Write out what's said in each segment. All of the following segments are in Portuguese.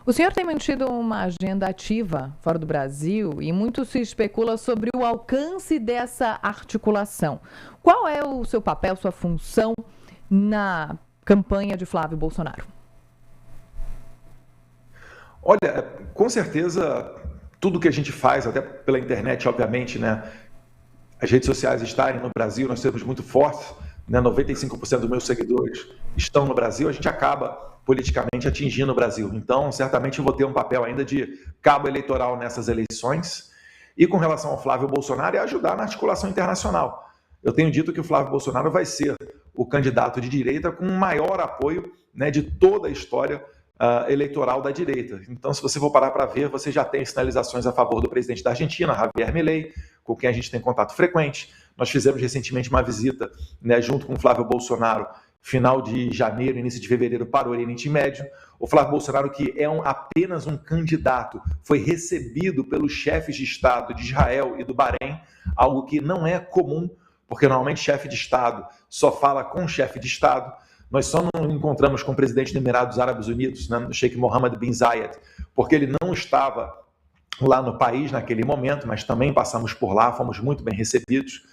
O senhor tem mantido uma agenda ativa fora do Brasil e muito se especula sobre o alcance dessa articulação. Qual é o seu papel, sua função na campanha de Flávio Bolsonaro? Olha, com certeza, tudo que a gente faz, até pela internet, obviamente, né? As redes sociais estarem no Brasil, nós temos muito fortes, né? 95% dos meus seguidores estão no Brasil, a gente acaba politicamente atingindo o Brasil. Então, certamente eu vou ter um papel ainda de cabo eleitoral nessas eleições. E com relação ao Flávio Bolsonaro, é ajudar na articulação internacional. Eu tenho dito que o Flávio Bolsonaro vai ser o candidato de direita com maior apoio, né, de toda a história eleitoral da direita. Então, se você for parar para ver, você já tem sinalizações a favor do presidente da Argentina, Javier Milei, com quem a gente tem contato frequente. Nós fizemos recentemente uma visita, né, junto com o Flávio Bolsonaro, final de janeiro, início de fevereiro, para o Oriente Médio. O Flávio Bolsonaro, que é apenas um candidato, foi recebido pelos chefes de Estado de Israel e do Bahrein, algo que não é comum, porque normalmente chefe de Estado só fala com chefe de Estado. Nós só não encontramos com o presidente dos Emirados Árabes Unidos, né, o Sheikh Mohammed bin Zayed, porque ele não estava lá no país naquele momento, mas também passamos por lá, fomos muito bem recebidos.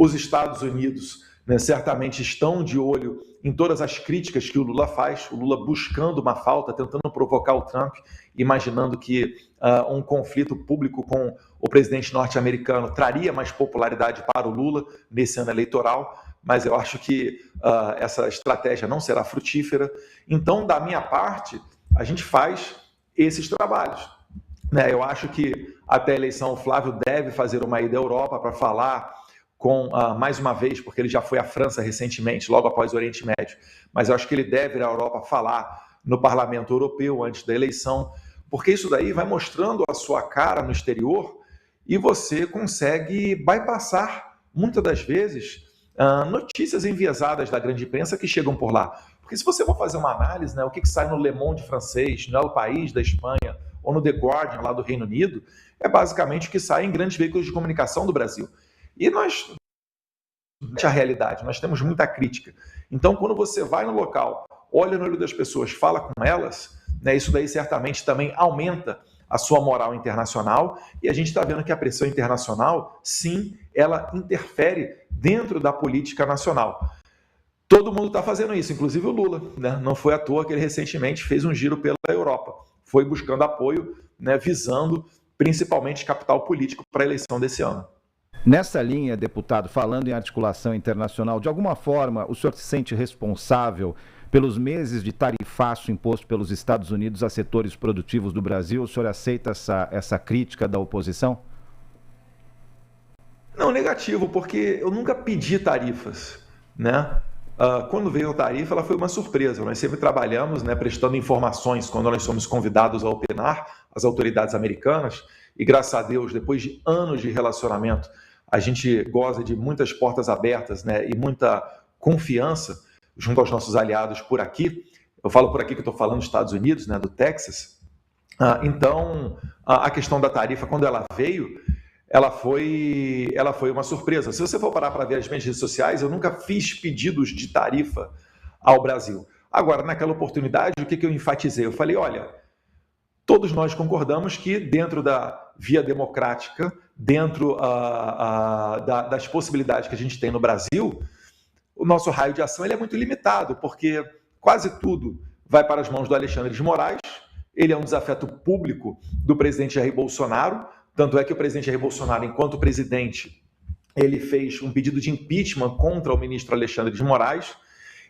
Os Estados Unidos, né, certamente estão de olho em todas as críticas que o Lula faz, o Lula buscando uma falta, tentando provocar o Trump, imaginando que um conflito público com o presidente norte-americano traria mais popularidade para o Lula nesse ano eleitoral, mas eu acho que essa estratégia não será frutífera. Então, da minha parte, a gente faz esses trabalhos. Né? Eu acho que até a eleição o Flávio deve fazer uma ida à Europa para falar com, mais uma vez, porque ele já foi à França recentemente, logo após o Oriente Médio, mas eu acho que ele deve ir à Europa falar no Parlamento Europeu antes da eleição, porque isso daí vai mostrando a sua cara no exterior e você consegue bypassar, muitas das vezes, notícias enviesadas da grande imprensa que chegam por lá. Porque se você for fazer uma análise, né, o que sai no Le Monde francês, no El País da Espanha, ou no The Guardian lá do Reino Unido, é basicamente o que sai em grandes veículos de comunicação do Brasil. E a realidade, nós temos muita crítica. Então, quando você vai no local, olha no olho das pessoas, fala com elas, né, isso daí certamente também aumenta a sua moral internacional, e a gente está vendo que a pressão internacional, sim, ela interfere dentro da política nacional. Todo mundo está fazendo isso, inclusive o Lula, né? Não foi à toa que ele recentemente fez um giro pela Europa, foi buscando apoio, né, visando principalmente capital político para a eleição desse ano. Nessa linha, deputado, falando em articulação internacional, de alguma forma o senhor se sente responsável pelos meses de tarifaço imposto pelos Estados Unidos a setores produtivos do Brasil? O senhor aceita essa crítica da oposição? Não, negativo, porque eu nunca pedi tarifas, né? Quando veio a tarifa, ela foi uma surpresa. Nós sempre trabalhamos, né, prestando informações quando nós somos convidados a opinar, as autoridades americanas, e graças a Deus, depois de anos de relacionamento, a gente goza de muitas portas abertas, né, e muita confiança junto aos nossos aliados por aqui. Eu falo por aqui que estou falando dos Estados Unidos, né, do Texas. Então, a questão da tarifa, quando ela veio, ela foi uma surpresa. Se você for parar para ver as minhas redes sociais, eu nunca fiz pedidos de tarifa ao Brasil. Agora, naquela oportunidade, o que eu enfatizei? Eu falei, olha, todos nós concordamos que dentro da via democrática, dentro das possibilidades que a gente tem no Brasil, o nosso raio de ação ele é muito limitado, porque quase tudo vai para as mãos do Alexandre de Moraes. Ele é um desafeto público do presidente Jair Bolsonaro, tanto é que o presidente Jair Bolsonaro, enquanto presidente, ele fez um pedido de impeachment contra o ministro Alexandre de Moraes.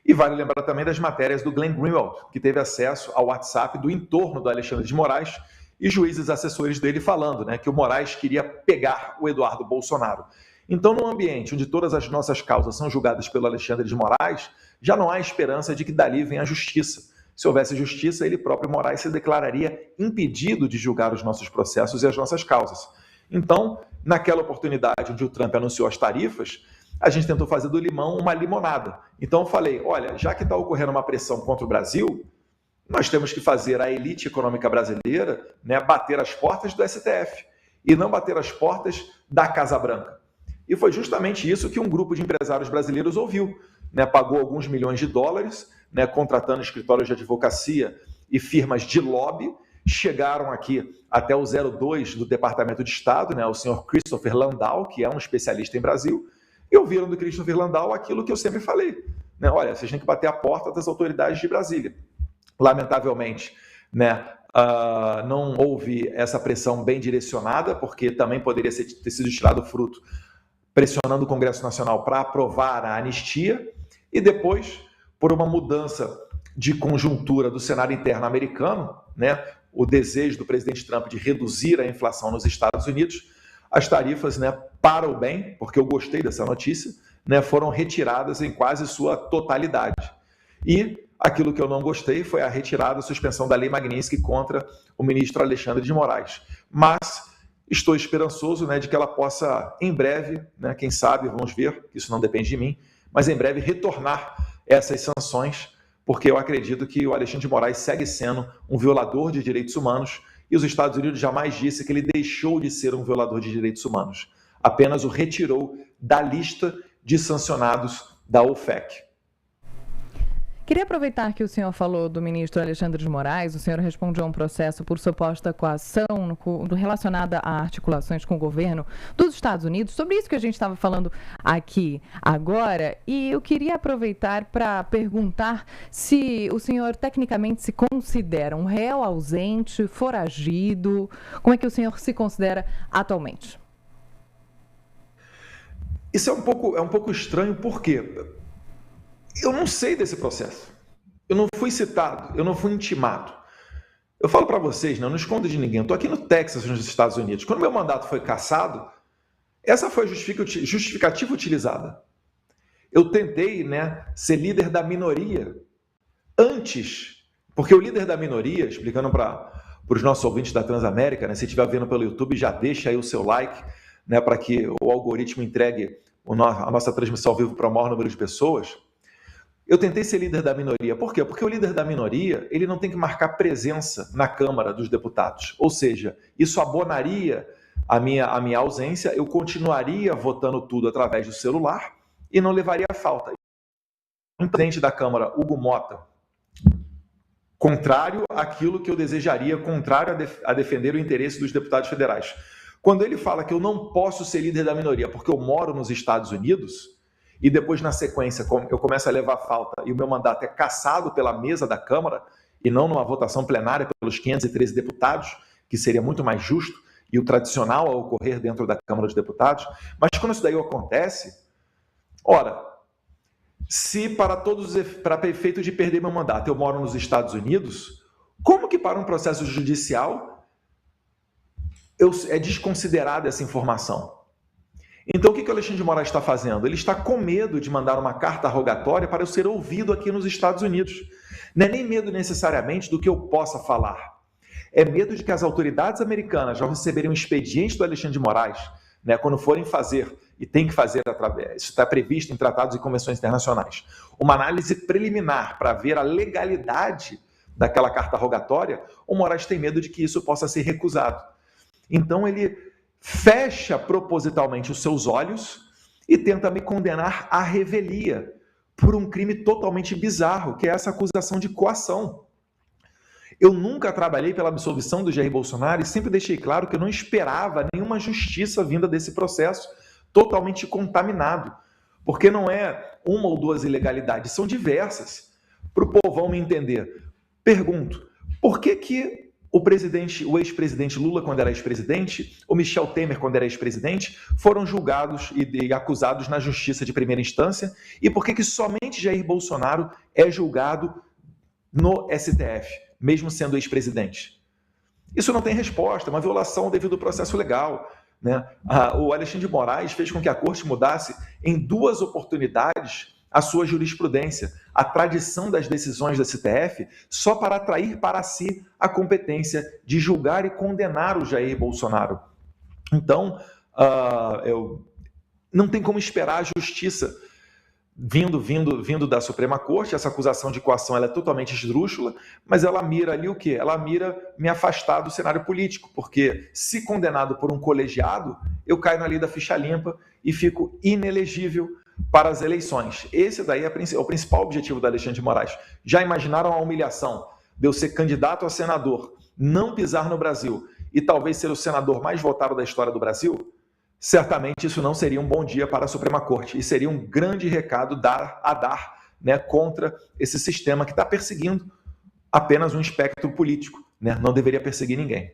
E vale lembrar também das matérias do Glenn Greenwald, que teve acesso ao WhatsApp do entorno do Alexandre de Moraes e juízes assessores dele falando, né, que o Moraes queria pegar o Eduardo Bolsonaro. Então, num ambiente onde todas as nossas causas são julgadas pelo Alexandre de Moraes, já não há esperança de que dali venha a justiça. Se houvesse justiça, ele próprio, Moraes, se declararia impedido de julgar os nossos processos e as nossas causas. Então, naquela oportunidade onde o Trump anunciou as tarifas, a gente tentou fazer do limão uma limonada. Então eu falei, olha, já que está ocorrendo uma pressão contra o Brasil, nós temos que fazer a elite econômica brasileira, né, bater as portas do STF e não bater as portas da Casa Branca. E foi justamente isso que um grupo de empresários brasileiros ouviu, né, pagou alguns milhões de dólares, né, contratando escritórios de advocacia e firmas de lobby, chegaram aqui até o 02 do Departamento de Estado, né, o senhor Christopher Landau, que é um especialista em Brasil, e ouviram do Christopher Landau aquilo que eu sempre falei, né? Olha, vocês têm que bater a porta das autoridades de Brasília. Lamentavelmente, né, não houve essa pressão bem direcionada, porque também poderia ter sido tirado fruto pressionando o Congresso Nacional para aprovar a anistia, e depois, por uma mudança de conjuntura do cenário interno americano, né, o desejo do presidente Trump de reduzir a inflação nos Estados Unidos, as tarifas, né, para o bem, porque eu gostei dessa notícia, né, foram retiradas em quase sua totalidade. E aquilo que eu não gostei foi a retirada, a suspensão da Lei Magnitsky contra o ministro Alexandre de Moraes. Mas estou esperançoso, né, de que ela possa, em breve, né, quem sabe, vamos ver, isso não depende de mim, mas em breve retornar essas sanções, porque eu acredito que o Alexandre de Moraes segue sendo um violador de direitos humanos e os Estados Unidos jamais disse que ele deixou de ser um violador de direitos humanos, apenas o retirou da lista de sancionados da OFAC. Queria aproveitar que o senhor falou do ministro Alexandre de Moraes. O senhor respondeu a um processo por suposta coação relacionada a articulações com o governo dos Estados Unidos. Sobre isso que a gente estava falando aqui agora. E eu queria aproveitar para perguntar se o senhor tecnicamente se considera um réu ausente, foragido. Como é que o senhor se considera atualmente? Isso é um pouco estranho, porque eu não sei desse processo. Eu não fui citado, eu não fui intimado. Eu falo para vocês, não escondo de ninguém. Eu estou aqui no Texas, nos Estados Unidos. Quando meu mandato foi cassado, essa foi a justificativa utilizada. Eu tentei, né, ser líder da minoria antes, porque o líder da minoria, explicando para os nossos ouvintes da Transamérica, né, se estiver vendo pelo YouTube, já deixa aí o seu like, né, para que o algoritmo entregue a nossa transmissão ao vivo para o maior número de pessoas. Eu tentei ser líder da minoria. Por quê? Porque o líder da minoria, ele não tem que marcar presença na Câmara dos Deputados. Ou seja, isso abonaria a minha ausência, eu continuaria votando tudo através do celular e não levaria a falta. O presidente da Câmara, Hugo Mota, contrário àquilo que eu desejaria, contrário a defender o interesse dos deputados federais. Quando ele fala que eu não posso ser líder da minoria porque eu moro nos Estados Unidos, e depois, na sequência, eu começo a levar falta e o meu mandato é cassado pela mesa da Câmara e não numa votação plenária pelos 513 deputados, que seria muito mais justo e o tradicional a ocorrer dentro da Câmara dos Deputados. Mas quando isso daí acontece, ora, se para efeito de perder meu mandato eu moro nos Estados Unidos, como que para um processo judicial é desconsiderada essa informação? Então, o que o Alexandre de Moraes está fazendo? Ele está com medo de mandar uma carta rogatória para eu ser ouvido aqui nos Estados Unidos. Não é nem medo necessariamente do que eu possa falar. É medo de que as autoridades americanas, ao receberem um expediente do Alexandre de Moraes, né, quando forem fazer, e tem que fazer, isso está previsto em tratados e convenções internacionais, uma análise preliminar para ver a legalidade daquela carta rogatória, o Moraes tem medo de que isso possa ser recusado. Então, ele fecha propositalmente os seus olhos e tenta me condenar à revelia por um crime totalmente bizarro, que é essa acusação de coação. Eu nunca trabalhei pela absolvição do Jair Bolsonaro e sempre deixei claro que eu não esperava nenhuma justiça vinda desse processo totalmente contaminado, porque não é uma ou duas ilegalidades, são diversas. Para o povão me entender, pergunto, por que o ex-presidente Lula, quando era ex-presidente, o Michel Temer, quando era ex-presidente, foram julgados e acusados na justiça de primeira instância? E por que somente Jair Bolsonaro é julgado no STF, mesmo sendo ex-presidente? Isso não tem resposta, é uma violação devido ao processo legal, né? O Alexandre de Moraes fez com que a corte mudasse em 2 oportunidades a sua jurisprudência, a tradição das decisões da STF, só para atrair para si a competência de julgar e condenar o Jair Bolsonaro. Então, não tem como esperar a justiça vindo da Suprema Corte. Essa acusação de coação ela é totalmente esdrúxula, mas ela mira ali o quê? Ela mira me afastar do cenário político, porque se condenado por um colegiado, eu caio na lei da ficha limpa e fico inelegível para as eleições. Esse daí é o principal objetivo da Alexandre de Moraes. Já imaginaram a humilhação de eu ser candidato a senador não pisar no Brasil e talvez ser o senador mais votado da história do Brasil, certamente isso não seria um bom dia para a Suprema Corte e seria um grande recado a dar, né, contra esse sistema que está perseguindo apenas um espectro político, né? Não deveria perseguir ninguém.